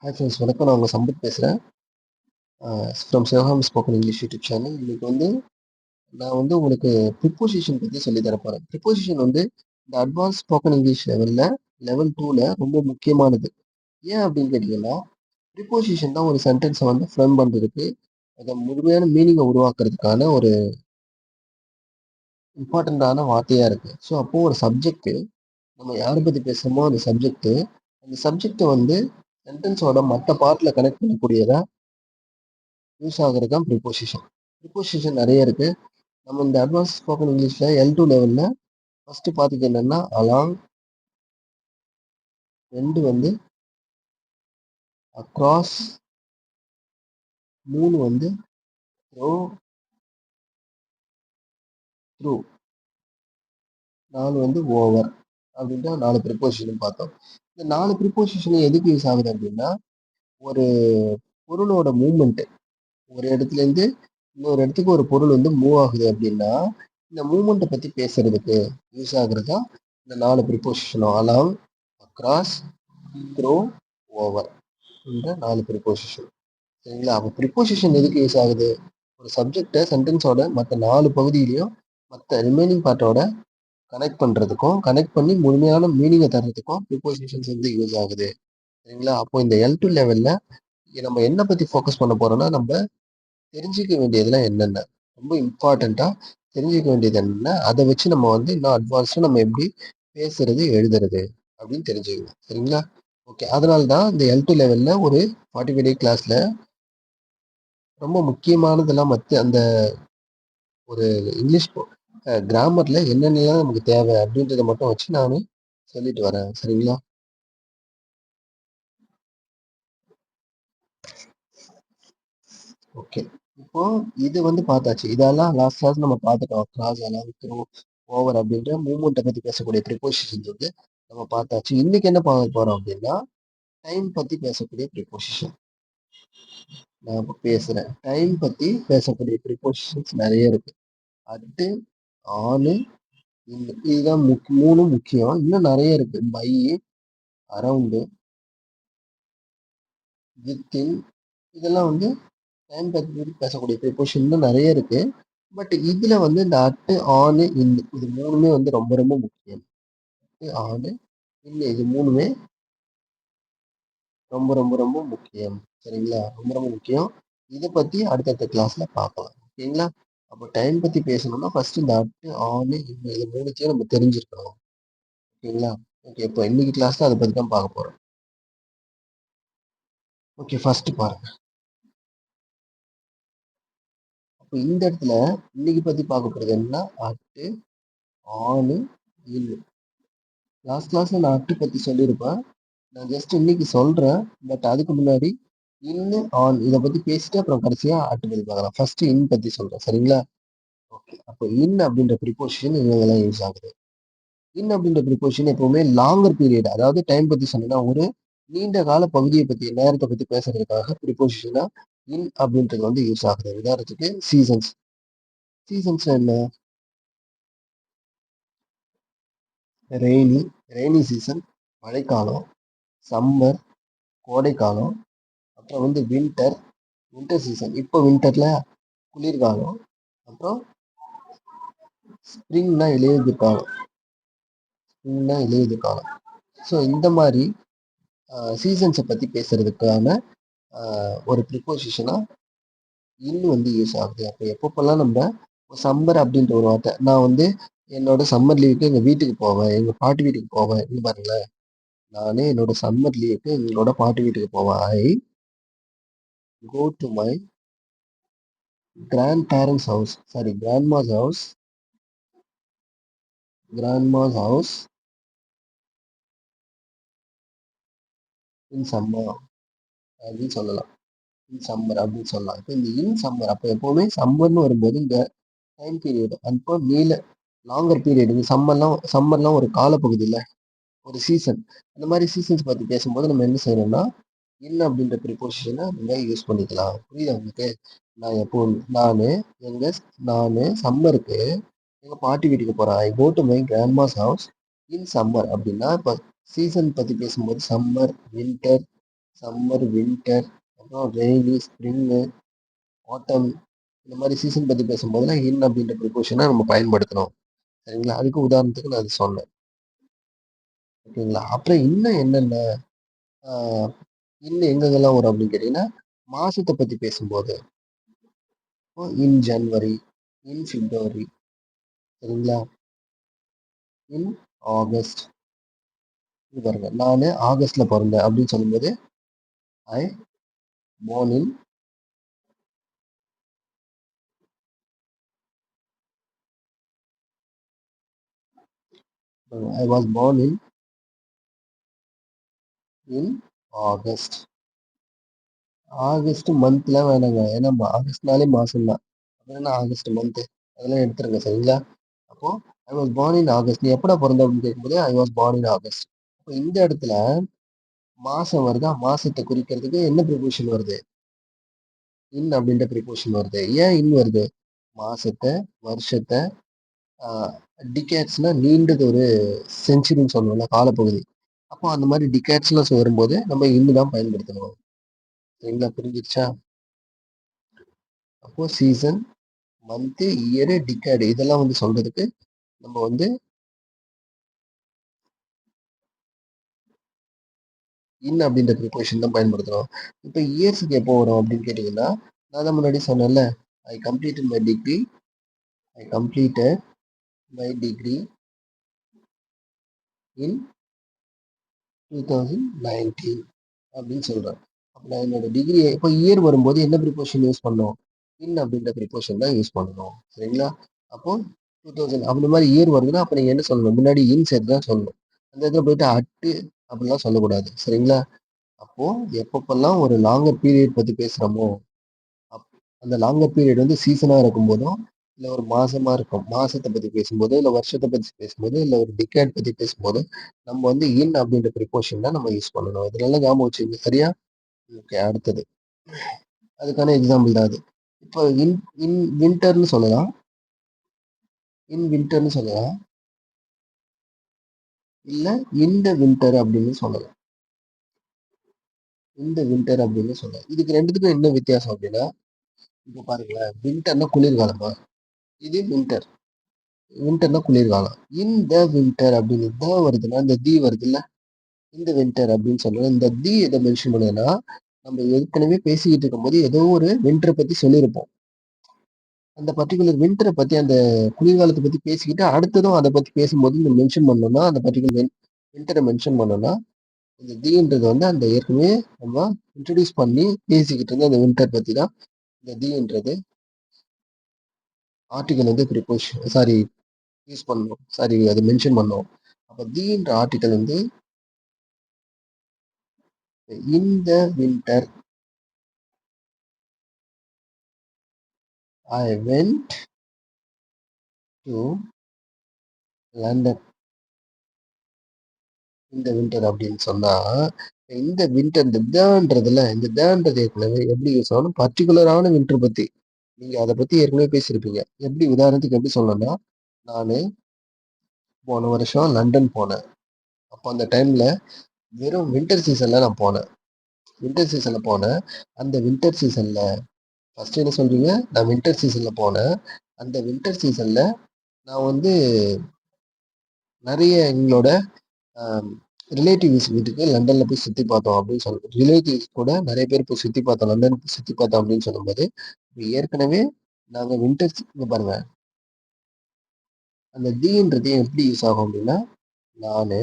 Hi friends, வணக்கம். நான் உங்கள் சம்பத் பேசுகிறேன் from Sivakam spoken English YouTube channel. இன்னைக்கு நான் உங்களுக்கு ப்ரிப்போசிஷன் பற்றி சொல்லி தரப்போகிறேன். ப்ரிப்போசிஷன் இந்த அட்வான்ஸ் ஸ்போக்கன் இங்கிலீஷ் லெவல் 2ல் ரொம்ப முக்கியமானது. ஏன் அப்படின்னு கேட்டிங்கன்னா, ப்ரிப்போசிஷன் தான் ஒரு சென்டென்ஸை ஃப்ரேம் பண்ணுறதுக்கு, அதை முழுமையான மீனிங்கை உருவாக்குறதுக்கான ஒரு இம்பார்ட்டண்ட்டான வார்த்தையாக இருக்குது. ஸோ அப்போது ஒரு சப்ஜெக்ட்டு நம்ம யாரை பற்றி பேசுகிறோமோ அந்த சப்ஜெக்டை சென்டென்ஸோட மற்ற பார்ட்டில் கனெக்ட் பண்ணக்கூடியதாக யூஸ் ஆகுறது தான் ப்ரிப்போசிஷன். ப்ரிப்போசிஷன் நிறைய இருக்கு. நம்ம இந்த அட்வான்ஸ் ஸ்போக்கன் இங்கிலீஷ்ல L2 லெவல்ல ஃபர்ஸ்ட் பார்த்துட்டு என்னன்னா அலாங், ரெண்டு அக்ராஸ், மூணு த்ரோ, த்ரூ, நாலு ஓவர் அப்படின்ற 4 ப்ரிப்போசிஷன் பார்த்தோம். இந்த 4 ப்ரிப்போசிஷன் எதுக்கு யூஸ் ஆகுது அப்படின்னா, ஒரு பொருளோட மூவ்மெண்ட் ஒரு இடத்துல இருந்து இன்னொரு இடத்துக்கு ஒரு பொருள் மூவ் ஆகுது அப்படின்னா, இந்த மூவ்மெண்ட்டை பத்தி பேசுறதுக்கு யூஸ் ஆகுறது தான் இந்த 4 ப்ரிப்போசிஷனும். அலாங், அக்ராஸ், த்ரோ, ஓவர் என்ற 4 ப்ரிப்போசிஷன். சரிங்களா? அப்போ ப்ரிப்போசிஷன் எதுக்கு யூஸ் ஆகுது? ஒரு சப்ஜெக்டை சென்டென்ஸோட மற்ற 4 பகுதியிலையும் மற்ற ரிமைனிங் பார்ட்டோட கனெக்ட் பண்ணுறதுக்கும், கனெக்ட் பண்ணி முழுமையான மீனிங்கை தர்றதுக்கும் ப்ரிப்போசிஷன்ஸ் யூஸ் ஆகுது. சரிங்களா? அப்போ இந்த L2 லெவலில் நம்ம என்ன பற்றி ஃபோக்கஸ் பண்ண போறோம்னா, நம்ம தெரிஞ்சிக்க வேண்டியதுலாம் என்னென்ன, ரொம்ப இம்பார்ட்டண்ட்டாக தெரிஞ்சிக்க வேண்டியது என்னென்ன, அதை வச்சு நம்ம இன்னும் அட்வான்ஸாக நம்ம எப்படி பேசுறது எழுதுறது அப்படின்னு தெரிஞ்சுக்கணும். சரிங்களா? ஓகே, அதனால தான் இந்த L2 லெவலில் ஒரு 45 டே கிளாஸில் ரொம்ப முக்கியமானதெல்லாம் மற்ற அந்த ஒரு இங்கிலீஷ் கிராமரில் என்னென்னலாம் நமக்கு தேவை அப்படின்றத மட்டும் வச்சு நான் சொல்லிட்டு வரேன். சரிங்களா? ஓகே, இப்போ இது பார்த்தாச்சு. இதெல்லாம் லாஸ்ட் கிளாஸ் நம்ம பார்த்துட்டோம். கிராஸ், அலாங், த்ரூ, ஓவர் அப்படின்ற மூவ்மெண்ட்டை பற்றி பேசக்கூடிய ப்ரிப்போசிஷன்ஸ் நம்ம பார்த்தாச்சு. இன்னைக்கு என்ன பார்க்க போறோம் அப்படின்னா, டைம் பற்றி பேசக்கூடிய ப்ரிப்போசிஷன் நான் இப்போ பேசுறேன். டைம் பற்றி பேசக்கூடிய ப்ரிப்போசிஷன்ஸ் நிறைய இருக்கு. அட்டு, ஆனு, இதுதான் மூணு முக்கியம். இன்னும் நிறைய இருக்கு. பை, அரவுண்டு, வித்தின், இதெல்லாம் டைம் பற்றி பேசக்கூடிய ப்ரிப்போசிஷன் இன்னும் நிறைய இருக்கு. பட் இதுல இந்த அட்டு, ஆனு, இன்னு இது மூணுமே ரொம்ப ரொம்ப முக்கியம். அட்டு, ஆனு, இன்னு இது மூணுமே ரொம்ப ரொம்ப ரொம்ப முக்கியம். சரிங்களா? ரொம்ப ரொம்ப முக்கியம். இதை பத்தி அடுத்தடுத்த கிளாஸ்ல பார்க்கலாம். ஓகேங்களா? அப்போ டைம் பத்தி பேசணும்னா ஃபர்ஸ்ட் இந்த அட்டு, ஆனு, இன்னு இது மூணுத்தையும் நம்ம தெரிஞ்சிருக்கணும். ஓகேங்களா? ஓகே, இப்போ இன்னைக்கு கிளாஸ்ல அதை பத்தி தான் பார்க்க போறோம். ஓகே, ஃபர்ஸ்ட் பாருங்க. அப்போ இந்த இடத்துல இன்னைக்கு பத்தி பார்க்க போறது என்ன? அட்டு, ஆனு, இன்னு. லாஸ்ட் கிளாஸ்ல நான் அட்டு பத்தி சொல்லியிருப்பேன். நான் ஜஸ்ட் இன்னைக்கு சொல்றேன். பட் அதுக்கு முன்னாடி இன்னு, ஆன் இதை பத்தி பேசிட்டு அப்புறம் கடைசியா அட்டு பத்தி பார்க்கலாம். ஃபர்ஸ்ட் இன் பத்தி சொல்றேன். சரிங்களா? ஓகே, அப்போ இன் அப்படின்ற ப்ரிப்போசிஷன் இவங்கெல்லாம் யூஸ் ஆகுது. இன் அப்படின்ற ப்ரிப்போசிஷன் எப்பவுமே லாங்கர் பீரியட், அதாவது டைம் பத்தி சொன்னா ஒரு நீண்ட கால பகுதியை பத்தி, நேரத்தை பத்தி பேசுறதுக்காக ப்ரிப்போசிஷனா இன் அப்படின்றது யூஸ் ஆகுது. உதாரணத்துக்கு சீசன்ஸ். சீசன்ஸ் என்ன? ரெய்னி, ரெய்னி சீசன் மழைக்காலம், சம்மர் கோடைக்காலம், அப்புறம் வின்டர், வின்டர் சீசன் இப்போ வின்டர்ல குளிர்காலம், அப்புறம் ஸ்ப்ரிங்னா இலையுதிர் காலம், ஸ்ப்ரிங்னா இலையுதிர் காலம். ஸோ இந்த மாதிரி சீசன்ஸை பற்றி பேசுறதுக்கான ஒரு ப்ரிப்போசிஷனா இன்னு யூஸ் ஆகுது. அப்போ எப்பப்பெல்லாம் நம்ம சம்மர் அப்படின்ற ஒரு வார்த்தை, நான் என்னோட சம்மர் லீவுக்கு எங்கள் வீட்டுக்கு போவேன், எங்கள் பாட்டி வீட்டுக்கு போவேன். இங்க பாருங்களேன், நானே என்னோட சம்மர் லீவுக்கு எங்களோட பாட்டி வீட்டுக்கு போவேன். I go to my grand parents house, sorry grandma's house, grandma's house in summer அப்படின்னு சொல்லலாம். இன் சம்மர் அப்படின்னு சொல்லலாம். இப்போ இந்த இன் சம்மர், அப்போ எப்பவுமே சம்மர்னு வரும்போது இந்த டைம் பீரியட் அப்போ லாங்கர் பீரியட். இந்த சம்மர்லாம் ஒரு காலப்பகுதி இல்லை, ஒரு சீசன். அந்த மாதிரி சீசன்ஸ் பற்றி பேசும்போது நம்ம என்ன செய்யணும்னா இன் அப்படின்ற ப்ரிப்போசிஷனை நம்ம யூஸ் பண்ணிக்கலாம். புரியுதா உங்களுக்கு? நான் எப்போ நான் எங்க நான் சம்மருக்கு எங்கள் பாட்டி வீட்டுக்கு போகிறேன். I go to my grandma's house in summer அப்படின்னா, இப்போ சீசன் பற்றி பேசும்போது சம்மர், வின்டர், சம்மர், வின்டர், அப்புறம் ரெய்னி, ஸ்ப்ரிங்கு, ஆட்டம் இந்த மாதிரி சீசன் பத்தி பேசும்போதெல்லாம் இன் அப்படின்ற ப்ரிப்போஷனை நம்ம பயன்படுத்தணும். சரிங்களா? அதுக்கு உதாரணத்துக்கு நான் அது சொன்னேன். ஓகேங்களா? அப்புறம் இன்னும் என்னென்ன ஆஹ் இன்னும் எங்கெங்கெல்லாம் வரும் அப்படின்னு கேட்டீங்கன்னா, மாசத்தை பத்தி பேசும்போது இன் ஜனவரி, இன் பிப்ரவரி, சரிங்களா? In August. இது பாருங்க, நான் ஆகஸ்ட்ல பிறந்தேன் அப்படின்னு சொல்லும்போது I born in I was born in August. August மந்த்லாம் வேணாங்க. ஏன்னா ஆகஸ்ட்னாலே மாசம் தான். அப்புறம் என்ன ஆகஸ்ட் மந்த், அதெல்லாம் எடுத்துருங்க. சரிங்களா? அப்போ I was born in August. நீ எப்படா பிறந்த அப்படின்னு கேட்கும்போது I was born in August. அப்போ இந்த இடத்துல மாசம் வருதா, மாசத்தை குறிக்கிறதுக்கு என்ன ப்ரிப்போஷன் வருது? இன் அப்படின்ற ப்ரிப்போஷன் வருது. ஏன் இன் வருது? மாசத்தை, வருஷத்தை, டிகேட்ஸ்னா நீண்டது ஒரு செஞ்சுரின்னு சொல்லுவோம்ல, காலப்பகுதி. அப்போ அந்த மாதிரி டிகேட்ஸ்லாம் வரும்போது நம்ம இன்னு தான் பயன்படுத்தணும். சரிங்களா? புரிஞ்சிருச்சா? அப்போ சீசன், மந்த்து, இயரு, டிகேடு இதெல்லாம் வந்து சொல்றதுக்கு நம்ம வந்து இன் அப்படின்ற ப்ரிப்போஷன் தான் பயன்படுத்துறோம். இப்போ இயர்ஸுக்கு எப்போ வரும் அப்படின்னு கேட்டிங்கன்னா, நான் தான் முன்னாடி சொன்னேன்ல, I completed my degree I completed my degree in 2019 அப்படின்னு சொல்றேன். அப்போ நான் என்னோட டிகிரி இப்போ இயர் வரும்போது என்ன ப்ரிப்போஷன் யூஸ் பண்ணோம்? இன் அப்படின்ற ப்ரிப்போஷன் தான் யூஸ் பண்ணணும். சரிங்களா? அப்போ 2000 அந்த மாதிரி இயர் வருதுன்னா அப்போ நீங்கள் என்ன சொல்லணும்? முன்னாடி இன் சேர்த்து தான் சொல்லணும். அந்த இடத்துல போயிட்டு அட்டு அப்படிலாம் சொல்லக்கூடாது. சரிங்களா? அப்போ எப்பப்பெல்லாம் ஒரு லாங்கர் பீரியட் பத்தி பேசுறோமோ, அந்த லாங்கர் பீரியட் வந்து சீசனா இருக்கும் போதும், இல்ல ஒரு மாசமா இருக்கும் மாசத்தை பத்தி பேசும்போது, இல்ல வருஷத்தை பத்தி பேசும்போது, இல்ல ஒரு டிகேட் பத்தி பேசும்போது, நம்ம வந்து இன் அப்படின்ற ப்ரிப்போஷன் தான் நம்ம யூஸ் பண்ணணும். இதெல்லாம் ஞாபகம் வச்சுங்க. சரியா? ஓகே, அடுத்தது அதுக்கான எக்ஸாம்பிள் தான் அது. இப்போ இன் இன் வின்டர்னு சொல்லலாம். இன் வின்டர்னு சொல்லலாம். இல்ல இந்த வின்டர் அப்படின்னு சொல்லலாம். இந்த வின்டர் அப்படின்னு சொல்லலாம். இதுக்கு ரெண்டுத்துக்கும் என்ன வித்தியாசம் அப்படின்னா, இப்போ பாருங்களேன், வின்டர்னா குளிர்காலமா, இது வின்டர். வின்டர்னா குளிர்காலம். இந்த வின்டர் அப்படின்னு தான் வருதுன்னா, இந்த தி வருது இல்ல, இந்த வின்டர் அப்படின்னு சொல்றோம். இந்த தி எதை மென்ஷன் பண்ணுதுன்னா, நம்ம ஏற்கனவே பேசிக்கிட்டு இருக்கும்போது ஏதோ ஒரு வின்டரை பத்தி சொல்லியிருப்போம். அந்த பர்டிகுலர் வின்டரை பத்தி, அந்த குளிர்காலத்தை பத்தி பேசிக்கிட்டு அடுத்ததும் அதை பத்தி பேசும்போது இந்த மென்ஷன் பண்ணோம்னா, அந்த பர்டிகுலர் வின்டரை மென்ஷன் பண்ணோம்னா, இந்த தீன்றது வந்து அந்த ஏற்கனவே நம்ம இன்ட்ரடியூஸ் பண்ணி பேசிக்கிட்டு இருந்த அந்த வின்டர் பத்தி தான் இந்த தீன்றது ஆர்டிகல் வந்து ப்ரிப்போஷன் சாரி யூஸ் பண்ணணும். சாரி, அது மென்ஷன் பண்ணோம். அப்போ தீன்ற ஆர்டிகல் வந்து இந்த winter I went to London. இந்த வின்டர் அப்படின்னு சொன்னா, இந்த வின்டர் இந்த தேன்றதுல இந்த தேன்றது ஏற்கனவே எப்படி யூஸ் ஆகணும்? பர்டிகுலரான வின்டர் பத்தி நீங்க அதை பத்தி ஏற்கனவே பேசியிருப்பீங்க. எப்படி உதாரணத்துக்கு எப்படி சொல்லணும்னா, நான் போன வருஷம் லண்டன் போனேன். அப்போ அந்த டைம்ல வெறும் வின்டர் சீசன்ல நான் போனேன். வின்டர் சீசன்ல போனேன். அந்த வின்டர் சீசன்ல ஃபர்ஸ்ட் என்ன சொல்றீங்க? நான் வின்டர் சீசன்ல போனேன். அந்த வின்டர் சீசன்ல நான் வந்து நிறைய எங்களோட ரிலேட்டிவ்ஸ் வீட்டுக்கு லண்டன்ல போய் சுத்தி பார்த்தோம் அப்படின்னு சொல்லுவோம். ரிலேட்டிவ்ஸ் கூட நிறைய பேர் போய் சுத்தி பார்த்தோம், லண்டன் போய் சுத்தி பார்த்தோம் அப்படின்னு சொல்லும்போது, ஏற்கனவே நாங்க வின்டர் இங்க பாருங்க, அந்த தீன்றது எப்படி யூஸ் ஆகும் அப்படின்னா, நானு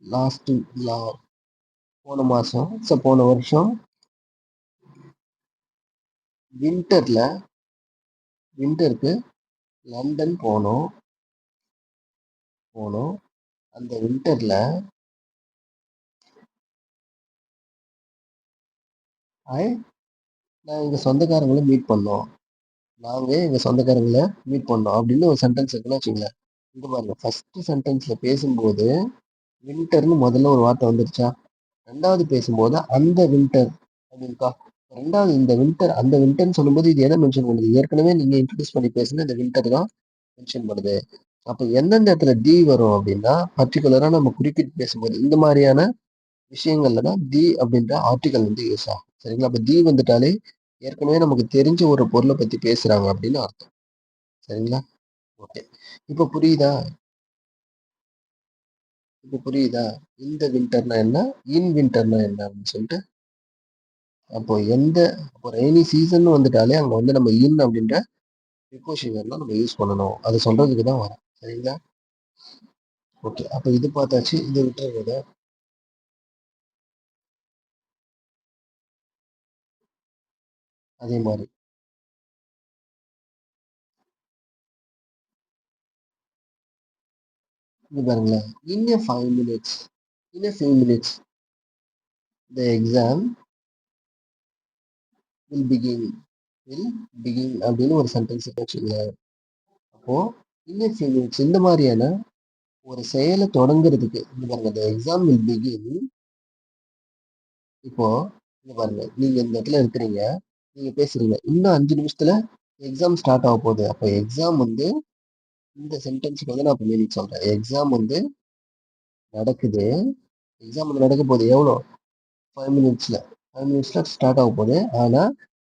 லாஸ்ட் போன மாசம் போன வருஷம் வின்டர்ல வின்டருக்கு லண்டன் போனோம். அந்த வின்டர்ல நான் எங்க சொந்தக்காரங்களை மீட் பண்ணோம். நாங்க எங்க சொந்தக்காரங்களை மீட் பண்ணோம் அப்படின்னு ஒரு சென்டென்ஸ் இருக்குன்னு வச்சுங்களேன். இங்க பாருங்க, ஃபர்ஸ்ட் சென்டென்ஸ்ல பேசும்போது வின்டர்னு முதல்ல ஒரு வார்த்தை வந்துருச்சா? ரெண்டாவது பேசும்போது அந்த வின்டர் அப்படின்க்கா. ரெண்டாவது இந்த வின்டர் அந்த வின்டர்னு சொல்லும்போது இது எதை மென்ஷன் பண்ணுது? ஏற்கனவே நீங்க இன்ட்ரடியூஸ் பண்ணி பேசுன இந்த வின்டர் தான் மென்ஷன் பண்ணுது. அப்ப எந்தெந்த இடத்துல டி வரும் அப்படின்னா, பர்டிகுலரா நம்ம குறிப்பிட்டு பேசும்போது இந்த மாதிரியான விஷயங்கள்ல தான் தி அப்படின்ற ஆர்டிகல் வந்து யூஸ் ஆகும். சரிங்களா? அப்ப தி வந்துட்டாலே ஏற்கனவே நமக்கு தெரிஞ்ச ஒரு பொருள பத்தி பேசுறாங்க அப்படின்னு அர்த்தம். சரிங்களா? ஓகே. இப்ப புரியுதா? இப்ப புரியுதா? இந்த வின்டர்னா என்ன? இன் வின்டர்னா என்ன அப்படின்னு சொல்லிட்டு? அப்போ அப்போ ரெய்னி சீசன்னு வந்துட்டாலே அங்க வந்து நம்ம இன் அப்படின்ற ப்ரிபோசிஷன் தான் நம்ம யூஸ் பண்ணணும். அத சொல்றதுக்கு தான் வரேன். சரிங்களா? ஓகே. அப்ப இது பார்த்தாச்சு. இத விட்டுருங்க. அதே மாரி. இங்க பாருங்களேன். இன் எ 5 minutes in a few minutes the exam will begin will begin அப்படின்னு ஒரு சென்டென்ஸ் வச்சுக்கோங்களேன். அப்போ இன் எ ஃபியூ மினிட்ஸ் இந்த மாதிரியான ஒரு செயலை தொடங்குறதுக்கு இங்க பாருங்க தி எக்ஸாம் வில் பிகின். இப்போ இங்க பாருங்க நீங்க இந்த இடத்துல இருக்கிறீங்க. நீங்க பேசுறீங்க. இன்னும் 5 நிமிஷத்துல எக்ஸாம் ஸ்டார்ட் ஆக போகுது. அப்போ எக்ஸாம் வந்து இந்த சென்டென்ஸ்க்கு வந்து நான் இப்ப மீனிங் சொல்றேன். எக்ஸாம் வந்து நடக்குது. எக்ஸாம் வந்து நடக்க போகுது. எவ்வளோ? 5 மினிட்ஸ்ல. 5 மினிட்ஸ்ல ஸ்டார்ட் ஆக போகுது. ஆனா,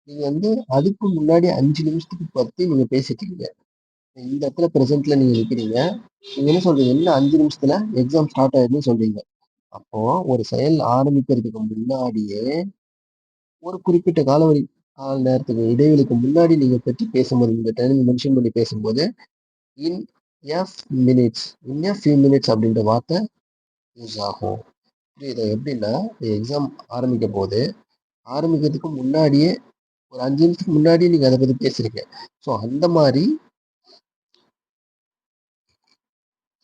நீங்க வந்து அதுக்கு முன்னாடி 5 நிமிஷத்துக்கு பத்தி நீங்க பேசிட்டு இருக்கீங்க. இந்த இடத்துல பிரசன்ட்ல நீங்க நிக்கிறீங்க. நீங்க என்ன சொல்றீங்க? இன்னும் 5 நிமிஷத்துல எக்ஸாம் ஸ்டார்ட் ஆயிடும்னு சொல்றீங்க. அப்போ ஒரு செயல் ஆரம்பிக்கிறதுக்கு முன்னாடியே ஒரு குறிப்பிட்ட கால நேரத்துக்கு இடைவெளிக்கு முன்னாடி நீங்க பத்தி பேசும்போது, இந்த டைம் மென்ஷன் பண்ணி பேசும்போது, in few minutes in a few minutes அப்படின்ற வார்த்தை யூஸ் ஆகும். புரியுதா? எப்படின்னா, எக்ஸாம் ஆரம்பிக்க போது, ஆரம்பிக்கிறதுக்கு முன்னாடியே ஒரு 5 நிமிஷத்துக்கு முன்னாடியே நீங்க அத பத்தி பேசுறீங்க. ஸோ அந்த மாரி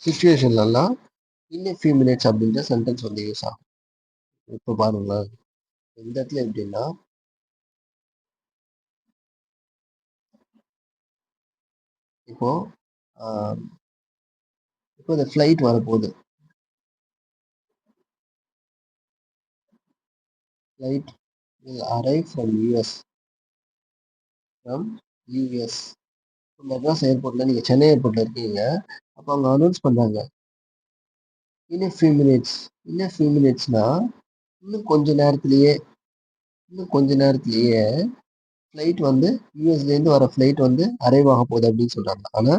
சிச்சுவேஷன்லலாம் இன் எ ஃபியூ மினிட்ஸ் அப்படின்ற சென்டென்ஸ் வந்து யூஸ் ஆகும். இப்ப பாருங்களேன். இந்த இடத்துல எப்படின்னா, இப்போ ஆ இப்போ இந்த ஃப்ளைட் வரப்போகுது. Flight will arrive from US. Madras ஏர்போர்ட்ல நீங்க சென்னை ஏர்போர்ட்ல இருக்கீங்க. அப்ப அவங்க அனௌன்ஸ் பண்றாங்க. In a few minutes in a few மினிட்ஸ்னா இன்னும் கொஞ்ச நேரத்திலேயே இன்னும் கொஞ்ச நேரத்திலேயே ஃப்ளைட் வந்து யுஎஸ்லேருந்து வர ஃப்ளைட் வந்து அரைவ் ஆக போகுது அப்படின்னு சொல்றாங்க. ஆனா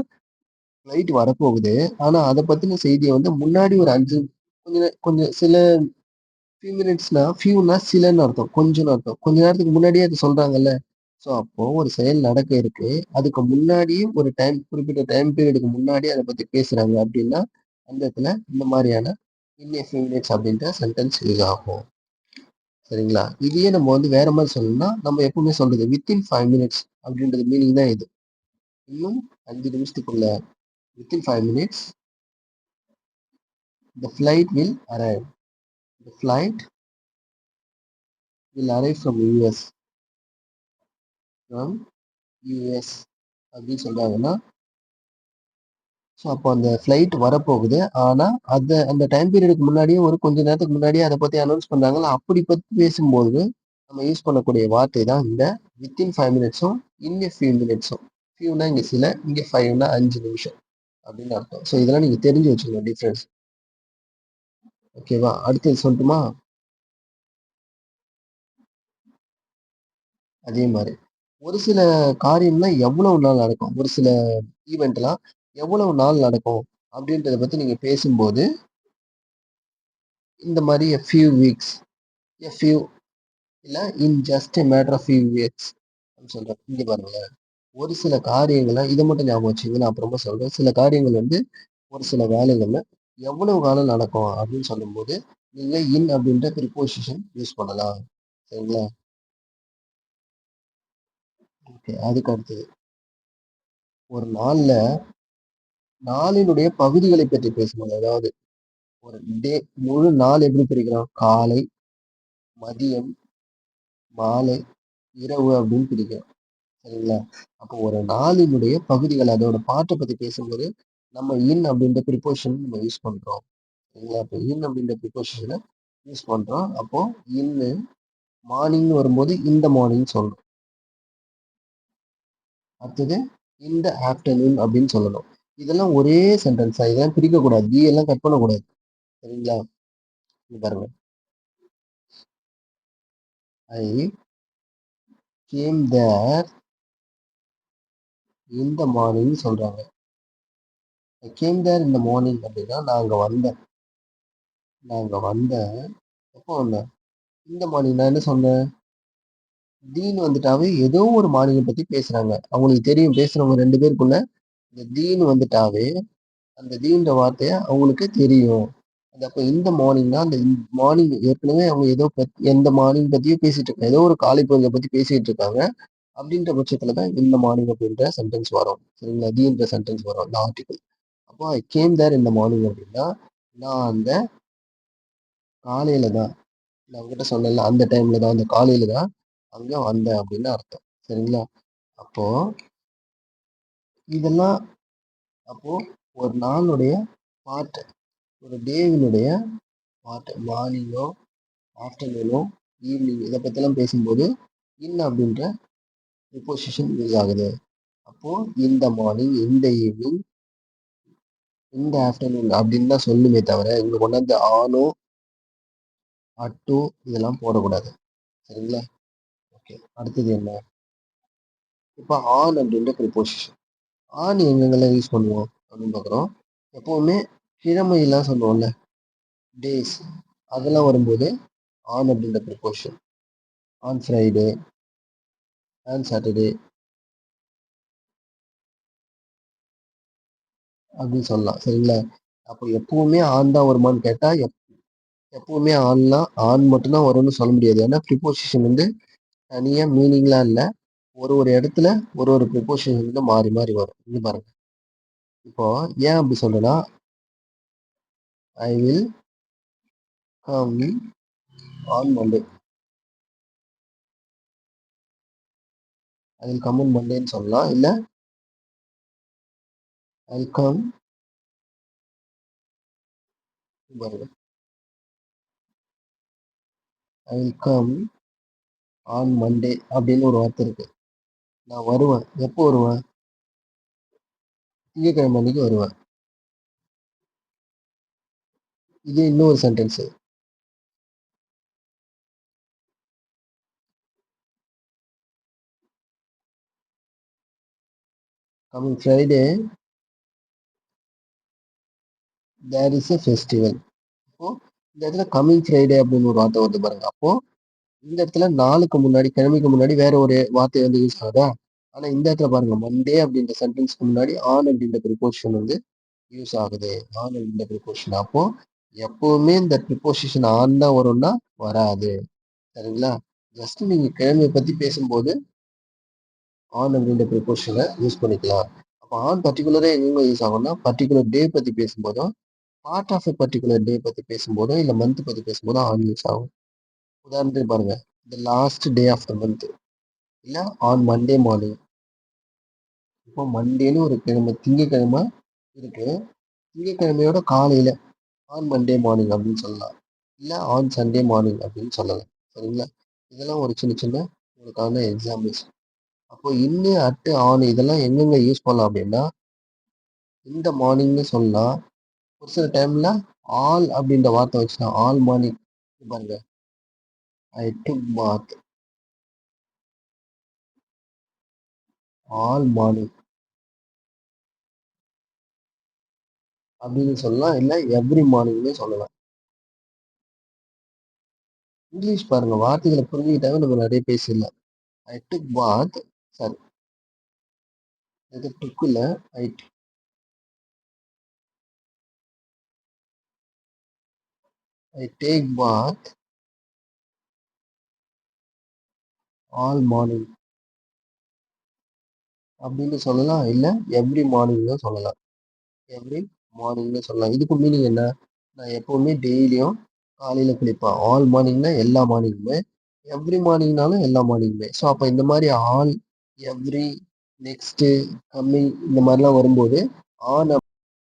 ஃப்ளைட் வரப்போகுது. ஆனா அத பத்தின செய்திய வந்து முன்னாடி ஒரு 5 கொஞ்சம் சில ஃபியூ மினிட்ஸ்னா ஃபியூனா சிலன்னு அர்த்தம். கொஞ்சம்னு அர்த்தம். கொஞ்ச நேரத்துக்கு முன்னாடியே அத சொல்றாங்கல்ல. ஸோ அப்போ ஒரு செயல் நடக்க இருக்கு. அதுக்கு முன்னாடியே ஒரு குறிப்பிட்ட டைம் பீரியடுக்கு முன்னாடி அத பத்தி பேசுறாங்க அப்படின்னா, அந்த இடத்துல இந்த மாரியான இன் எ ஃபியூ மினிட்ஸ் அப்படின்ற சென்டென்ஸ் யூஸ் ஆகும். சரிங்களா? இதையே நம்ம வந்து வேற மாரி சொல்லணும்னா, நம்ம எப்பவுமே சொல்றது வித்தின் 5 மினிட்ஸ் அப்படின்றது மீனிங் தான் இது. இன்னும் 5 நிமிஷத்துக்குள்ள within 5 minutes the flight will arrive. The flight will arrive from US அப்படின்னு சொல்றாங்கன்னா, ஸோ அப்போ அந்த ஃப்ளைட் வரப்போகுது. ஆனா, அந்த டைம் பீரியடுக்கு முன்னாடியே ஒரு கொஞ்ச நேரத்துக்கு முன்னாடியே அத பத்தி அனௌன்ஸ் பண்றாங்கல்ல, அப்படி பத்தி பேசும்போது நம்ம யூஸ் பண்ணக்கூடிய வார்த்தை தான் இந்த வித்தின் 5 மினிட்ஸும், இன் எ ஃபியூ மினிட்ஸும். ஃபியூனா இங்க சில, இங்க 5னா 5 நிமிஷம் அப்படின்னு அர்த்தம். ஸோ இதெல்லாம் நீங்க தெரிஞ்சு வச்சுக்கணும் டிஃபரன்ஸ். ஓகேவா? அடுத்தது சொல்லட்டுமா? அதே மாரி. ஒரு சில காரியம்லாம் எவ்வளவு நாள் நடக்கும்? ஒரு சில ஈவென்ட்லாம் எவ்வளவு நாள் நடக்கும்? அப்படின்றத பத்தி நீங்க பேசும்போது, இந்த மாரி a few weeks, a few இல்ல in just a matter of few weeks அப்படின்னு சொல்றேன். இங்க பாருங்களேன். ஒரு சில காரியங்கள இத மட்டும் ஞாபகம் வச்சுக்கங்க. நான் அப்புறமா சொல்றேன். சில காரியங்கள் வந்து ஒரு சில வேலைகள்ல எவ்வளவு காலம் நடக்கும் அப்படின்னு சொல்லும்போது, நீங்க இன் அப்படின்ற ப்ரிபோசிஷன் யூஸ் பண்ணலாம். சரிங்களா? ஓகே. அதுக்கு அடுத்தது. ஒரு நாள்ல நாளினுடைய பகுதிகளை பற்றி பேசும்போது, அதாவது ஒரு டே முழு நாள் எப்படி பிரிக்கிறோம்? காலை, மதியம், மாலை, இரவு அப்படின்னு பிரிக்கிறோம். சரிங்களா? அப்போ ஒரு நாளினுடைய பகுதிகள் அதோட பார்ட்ட பத்தி பேசும்போது, நம்ம இன் அப்படின்ற ப்ரிபோசிஷன் நம்ம யூஸ் பண்றோம். சரிங்களா? அப்போ இன் அப்படின்ற ப்ரிபோசிஷன யூஸ் பண்றோம். அப்போ இன்னு மார்னிங்ன்னு வரும்போது, இந்த மார்னிங் சொல்லணும். அடுத்தது இந்த ஆஃப்டர்நூன் அப்படின்னு சொல்லணும். இதெல்லாம் ஒரே சென்டென்ஸ் தான். இதெல்லாம் பிரிக்கக்கூடாது. டி எல்லாம் கட் பண்ணக்கூடாது. சரிங்களா? இங்க பாருங்க. I came there in the morning சொல்றாங்க. I came there in the morning அப்படின்னா நான் அங்க வந்தேன். எப்போ வந்தேன்? இந்த மார்னிங் நான் என்ன சொன்னேன்? தீன்னு வந்துட்டாவே ஏதோ ஒரு மார்னிங்கை பத்தி பேசுறாங்க. அவங்களுக்கு தெரியும் பேசுறவங்க 2 பேருக்குள்ள இந்த தீன்னு வந்துட்டாவே அந்த தீன்ற வார்த்தைய அவங்களுக்கு தெரியும். அது அப்ப இந்த மார்னிங்னா அந்த மார்னிங் ஏற்கனவே அவங்க ஏதோ எந்த மார்னிங் பத்தியோ பேசிட்டு இருக்காங்க. ஏதோ ஒரு காலை பொழுத பத்தி பேசிட்டு இருக்காங்க. அப்படின்ற பட்சத்துல தான் இந்த மார்னிங் அப்படின்ற சென்டென்ஸ் வரும். சரிங்களா? தீன்ற சென்டென்ஸ் வரும் இந்த ஆர்டிகிள். அப்போ ஐ கேம் தேர் இந்த மார்னிங் அப்படின்னா நான் அந்த காலையில தான் நான் உங்ககிட்ட சொன்னேன்ல அந்த டைம்ல தான் அந்த காலையில தான் அங்க வந்தேன் அப்படின்னு அர்த்தம். சரிங்களா? அப்போ இதெல்லாம் அப்போ ஒரு நாளுடைய பார்ட், ஒரு டேவினுடைய பார்ட் மார்னிங்கோ ஆஃப்டர்நூனோ ஈவினிங் இதை பற்றிலாம் பேசும்போது இன் அப்படின்ற ப்ரிப்போசிஷன் யூஸ் ஆகுது. அப்போ இந்த மார்னிங், இந்த ஈவினிங், இந்த ஆஃப்டர்நூன் அப்படின்னு தான் சொல்லுமே தவிர இங்க கொண்டாந்து ஆனோ அட்டோ இதெல்லாம் போடக்கூடாது. சரிங்களா? ஓகே, அடுத்தது என்ன? இப்போ ஆன் அப்படின்ற ப்ரிப்போசிஷன். ஆன் எங்கெங்கெல்லாம் யூஸ் பண்ணுவோம் அப்படின்னு பார்க்குறோம். எப்பவுமே கிழமையெல்லாம் சொல்லுவோம்ல, டேஸ், அதெல்லாம் வரும்போது ஆன் அப்படின்ற preposition. On Friday, on Saturday அப்படின்னு சொல்லலாம். சரிங்களா? அப்போ எப்பவுமே ஆன் தான் வருமான்னு கேட்டா எப்பவுமே ஆன்லாம் ஆன் மட்டும்தான் வரும்னு சொல்ல முடியாது. ஏன்னா ப்ரிப்போசிஷன் வந்து தனியா மீனிங்லாம் இல்லை. ஒரு ஒரு இடத்துல ஒரு ஒரு ப்ரிப்போசிஷன் வந்து மாறி மாறி வரும். இங்க பாருங்க. இப்போ ஏன் அப்படி சொல்றேன்னா, I will come on Monday. I will come on மண்டேன்னு சொல்லலாம். இல்ல ஐ வில் கம் பாருங்க. I will come on Monday அப்படின்னு ஒரு வார்த்தை இருக்கு. நான் வருவேன். எப்போ வருவேன்? திங்கட்கிழமை அன்னைக்கு வருவேன். இது இன்னொரு sentence. Coming Friday there is a festival. அப்போ இந்த இடத்துல கமிங் ஃப்ரைடே அப்படின்னு ஒரு வார்த்தை வருது பாருங்க. அப்போ இந்த இடத்துல நாளுக்கு முன்னாடி, கிழமைக்கு முன்னாடி வேற ஒரு வார்த்தை வந்து யூஸ் ஆகுதா? ஆனா இந்த இடத்துல பாருங்க, மண்டே அப்படின்ற சென்டென்ஸ்க்கு முன்னாடி ஆன் அப்படின்ற ப்ரிப்போசிஷன் வந்து யூஸ் ஆகுது. ஆன் அப்படின்ற ப்ரிப்போசிஷன். அப்போ எப்பவுமே இந்த ப்ரிப்போசிஷன் ஆன் தான் வரும்னா வராது. சரிங்களா? ஜஸ்ட் நீங்க கிழமையை பத்தி பேசும்போது ஆன் அப்படின்ற ப்ரிப்போசிஷனை யூஸ் பண்ணிக்கலாம். அப்போ ஆன் பர்டிகுலரா எங்க யூஸ் ஆகும்னா பர்டிகுலர் டே பத்தி பேசும்போதும், part of a particular day பத்தி பேசும்போதும், இல்ல மந்த் பத்தி பேசும்போதும் ஆன் யூஸ் ஆகும். உதாரணத்துக்கு பாருங்க, the last day of the month, இல்ல ஆன் மண்டே மார்னிங். இப்போ மண்டேன்னு ஒரு கிழமை, திங்கக்கிழமை இருக்கு. திங்கக்கிழமையோட காலையில ஆன் மண்டே மார்னிங் அப்படின்னு சொல்லலாம். இல்ல ஆன் சண்டே மார்னிங் அப்படின்னு சொல்லலாம். சரிங்களா? இதெல்லாம் ஒரு சின்ன சின்ன உங்களுக்கான எக்ஸாம்பிள்ஸ். அப்போ இன்னு அட்டு ஆன் இதெல்லாம் எங்கெங்க யூஸ் பண்ணலாம் அப்படின்னா, இந்த மார்னிங்னு சொல்லலாம். ஒரு சில டைம்ல ஆல் அப்படின்ற வார்த்தை வச்சுக்கலாம். ஆல் மார்னிங் பாருங்க. ஐ டுக் பாத் ஆல் மார்னிங் அப்படின்னு சொல்லலாம். இல்ல எவ்ரி மார்னிங்னு சொல்லலாம். இங்கிலீஷ் பாருங்க, வார்த்தைகளை புரிஞ்சுக்கிட்டாவே நம்ம நிறைய பேசிடலாம். ஐ டுக் பாத், சாரி, இது டுக்குல I I take bath all morning அப்படின்னு சொல்லலாம். இல்ல எவ்ரி மார்னிங்னு சொல்லலாம். எவ்ரி மார்னிங்னு சொல்லலாம். இதுக்கு மீனிங் என்ன? நான் எப்பவுமே டெய்லியும் காலையில குளிப்பேன். ஆல் மார்னிங்னா எல்லா மார்னிங்குமே, எவ்ரி மார்னிங்னாலும் எல்லா மார்னிங்குமே. ஸோ அப்போ இந்த மாதிரி ஆல், எவ்ரி, நெக்ஸ்ட், கம்மிங் இந்த மாதிரிலாம் வரும்போது ஆன்